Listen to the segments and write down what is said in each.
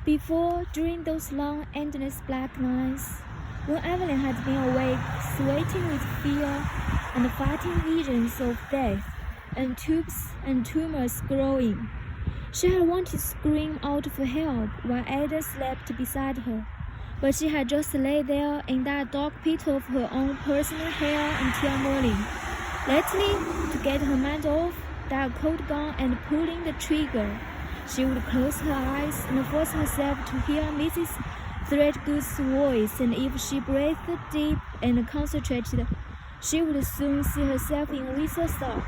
Before, during those long, endless black nights, when Evelyn had been awake, sweating with fear and fighting visions of death and tubes and tumors growing, she had wanted to scream out for help while Ada slept beside her. But she had just lay there in that dark pit of her own personal hell until morning, likely to get her mind off that cold gun and pulling the trigger. She would close her eyes and force herself to hear Mrs. Threadgood's voice, and if she breathed deep and concentrated, she would soon see herself in Windsor Stop.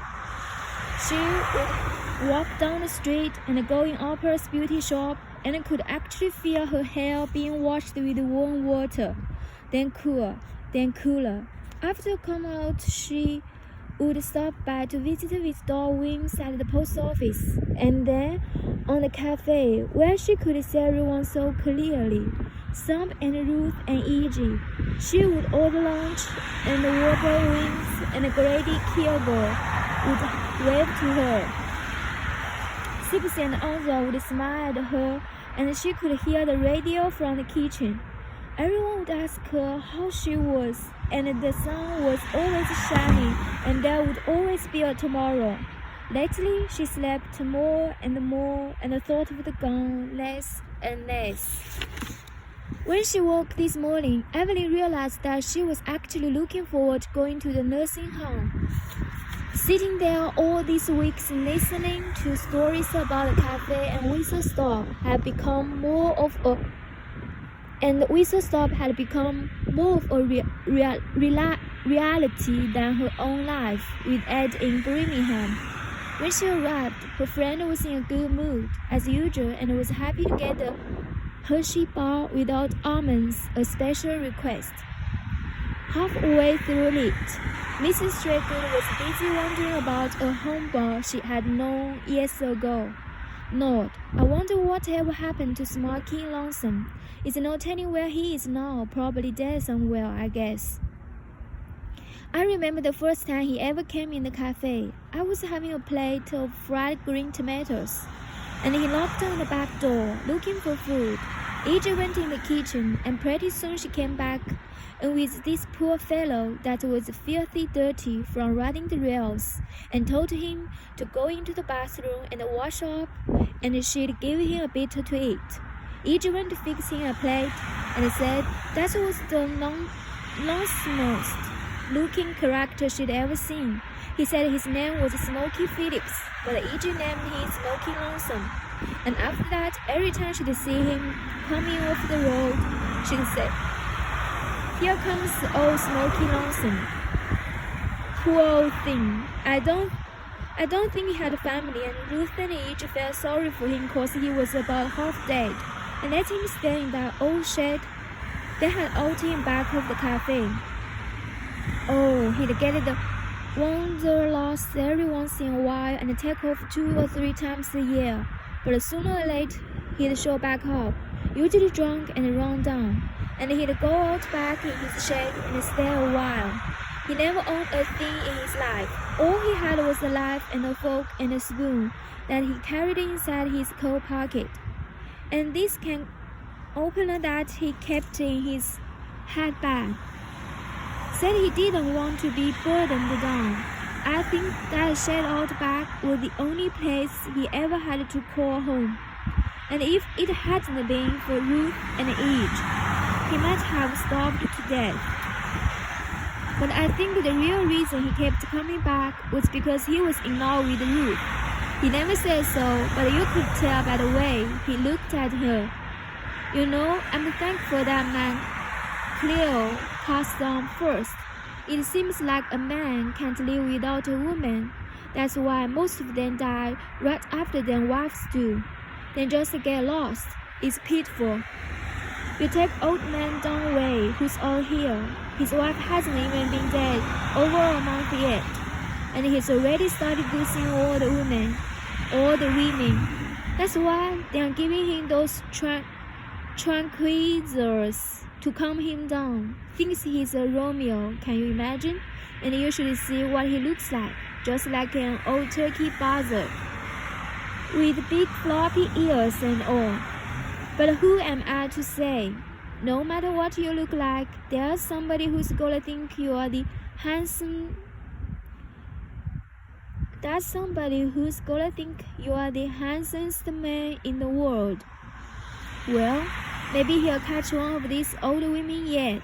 She would walk down the street and go in Opera's beauty shop, and could actually feel her hair being washed with warm water, then cool, then cooler. After coming out, she would stop by to visit with Darwin's at the post office, and then on the cafe, where she could see everyone so clearly, Sam and Ruth and E.G. She would order lunch, and Walter Wings and Grady Kilgore would wave to her. Six and Onslow would smile at her, and she could hear the radio from the kitchen. Everyone would ask her how she was, and the sun was always shining, and there would always be a tomorrow. Lately, she slept more and more, and thought of the gun less and less. When she woke this morning, Evelyn realized that she was actually looking forward to going to the nursing home. Sitting there all these weeks listening to stories about the cafe and Windsor Stop had become more of a reality than her own life with Ed in Birmingham. When she arrived, her friend was in a good mood, as usual, and was happy to get the Hershey bar without almonds, a special request. Halfway through it, Mrs. Threadgood was busy wondering about a home bar she had known years ago. Lord, I wonder whatever happened to Smoky Lonesome. It's no telling where he is now, probably dead somewhere, I guess. I remember the first time he ever came in the cafe. I was having a plate of fried green tomatoes, and he knocked on the back door, looking for food. E.J. went in the kitchen, and pretty soon she came back, and with this poor fellow that was filthy dirty from riding the rails, and told him to go into the bathroom and wash up, and she'd give him a bit to eat. E.J. went to fix him a plate, and said that was the lonesomest looking character she'd ever seen. He said his name was Smoky Phillips, but E.J. named him Smoky Lonesome. And after that, every time she'd see him coming off the road, she'd say, "Here comes old Smoky Lonesome. Poor old thing. I don't think he had a family," and Ruth and E.J. felt sorry for him because he was about half dead, and let him stay in that old shed. They had out him back of the cafe. Oh, he'd get the wanderlust every once in a while and take off 2 or 3 times a year, but sooner or later he'd show back up, usually drunk and run down, and he'd go out back in his shed and stay a while. He never owned a thing in his life. All he had was a knife and a fork and a spoon that he carried inside his coat pocket, and this can opener that he kept in his hat bag. Said he didn't want to be burdened down. I think that shed out back was the only place he ever had to call home, and if it hadn't been for Ruth and Age, he might have starved to death. But I think the real reason he kept coming back was because he was in love with Ruth. He never said so, but you could tell by the way he looked at her. You know, I'm thankful that man Cleo passed on first. It seems like a man can't live without a woman. That's why most of them die right after their wives do. They just get lost. It's pitiful. You take old man Dunaway, who's all here. His wife hasn't even been dead over a month yet, and he's already started losing all the women. That's why they're giving him those tranquilizers to calm him down. Thinks he's a Romeo, can you imagine? And you should see what he looks like, just like an old turkey buzzard, with big floppy ears and all. But who am I to say? No matter what you look like, there's somebody who's gonna think you are the handsome. That's somebody who's gonna think you are the handsomest man in the world. Well, maybe he'll catch one of these old women yet.